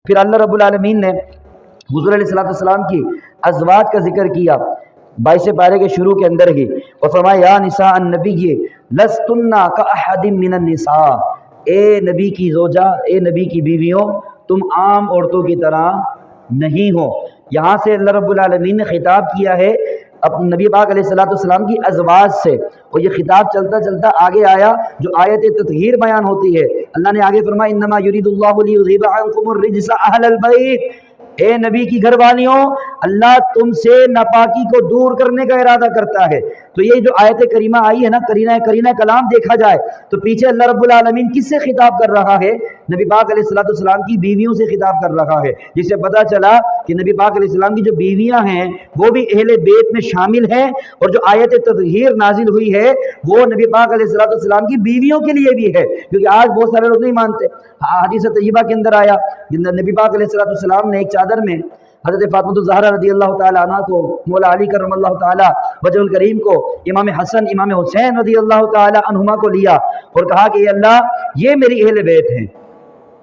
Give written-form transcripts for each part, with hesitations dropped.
پھر اللہ رب العالمین نے حضور علیہ السلام کی ازواج کا ذکر کیا 22 پارے کے شروع کے اندر ہی، اور فرمایا یا نساء النبی لستن کاحد من النساء، اے نبی کی زوجہ، اے نبی کی بیویوں، تم عام عورتوں کی طرح نہیں ہو۔ یہاں سے اللہ رب العالمین نے خطاب کیا ہے اپنے نبی پاک علیہ السلام کی ازواج سے، اور یہ خطاب چلتا چلتا آگے آیا جو آیت تطہیر بیان ہوتی ہے۔ اللہ نے آگے فرمایا انما یرید اللہ لیذھب عنکم الرجس اہل البیت، اے نبی کی گھر والیوں، اللہ تم سے ناپاکی کو دور کرنے کا ارادہ کرتا ہے۔ تو یہ جو آیت کریمہ آئی ہے نا، کرینہ کلام دیکھا جائے تو پیچھے اللہ رب العالمین کس سے خطاب کر رہا ہے؟ نبی پاک علیہ السلام کی بیویوں سے خطاب کر رہا ہے، جس سے پتہ چلا کہ نبی پاک علیہ السلام کی جو بیویاں ہیں وہ بھی اہل بیت میں شامل ہیں، اور جو آیت تطہیر نازل ہوئی ہے وہ نبی پاک علیہ السلام کی بیویوں کے لیے بھی ہے، کیونکہ آج بہت سارے لوگ نہیں مانتے۔ حدیث طیبہ کے اندر آیا نبی پاک علیہ السلام نے ایک چادر میں حضرت فاطمہ الزہرا رضی اللہ تعالی عنہ کو، مولا علی کرم اللہ تعالی وجہ الکریم کو، امام حسن امام حسین رضی اللہ تعالی عنہما کو لیا اور کہا کہ یہ اللہ یہ میری اہل بیت ہیں،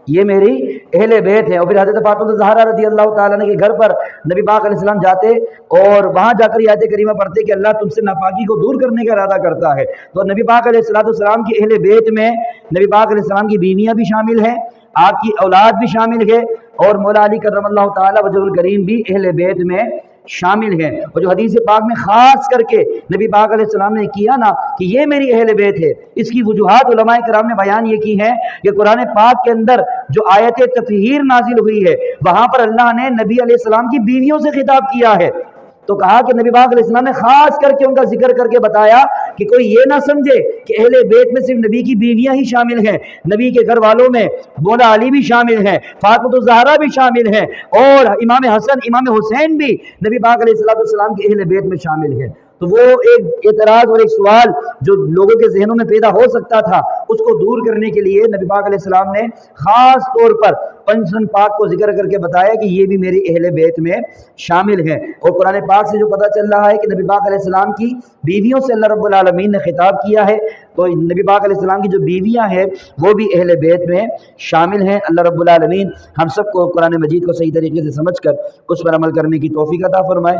یہ میری اہل بیت ہے۔ اور پھر حضرت فاطمہ الزہرا رضی اللہ تعالیٰ عنہ کے گھر پر نبی پاک علیہ السلام جاتے اور وہاں جا کر یہ آیت کریمہ پڑھتے کہ اللہ تم سے ناپاکی کو دور کرنے کا ارادہ کرتا ہے۔ تو نبی پاک علیہ السلام کی اہل بیت میں نبی پاک علیہ السلام کی بیویاں بھی شامل ہیں، آپ کی اولاد بھی شامل ہے، اور مولا علی کرم اللہ تعالیٰ وجہ الکریم بھی اہل بیت میں شامل ہیں۔ اور جو حدیث پاک میں خاص کر کے نبی پاک علیہ السلام نے کیا نا کہ یہ میری اہل بیت ہے، اس کی وجوہات علماء کرام نے بیان یہ کی ہیں کہ قرآن پاک کے اندر جو آیت تطہیر نازل ہوئی ہے وہاں پر اللہ نے نبی علیہ السلام کی بیویوں سے خطاب کیا ہے، تو کہا کہ نبی پاک علیہ السلام نے خاص کر کے ان کا ذکر کر کے بتایا کہ کوئی یہ نہ سمجھے کہ اہل بیت میں صرف نبی کی بیویاں ہی شامل ہیں، نبی کے گھر والوں میں مولا علی بھی شامل ہیں، فاطمہ الزہرا بھی شامل ہیں، اور امام حسن امام حسین بھی نبی پاک علیہ السلام کے اہل بیت میں شامل ہیں۔ تو وہ ایک اعتراض اور ایک سوال جو لوگوں کے ذہنوں میں پیدا ہو سکتا تھا اس کو دور کرنے کے لیے نبی پاک علیہ السلام نے خاص طور پر پنجتن پاک کو ذکر کر کے بتایا کہ یہ بھی میری اہل بیت میں شامل ہیں۔ اور قرآن پاک سے جو پتہ چل رہا ہے کہ نبی پاک علیہ السلام کی بیویوں سے اللہ رب العالمین نے خطاب کیا ہے، تو نبی پاک علیہ السلام کی جو بیویاں ہیں وہ بھی اہل بیت میں شامل ہیں۔ اللہ رب العالمین ہم سب کو قرآن مجید کو صحیح طریقے سے سمجھ کر اس پر عمل کرنے کی توفیق عطا فرمائے۔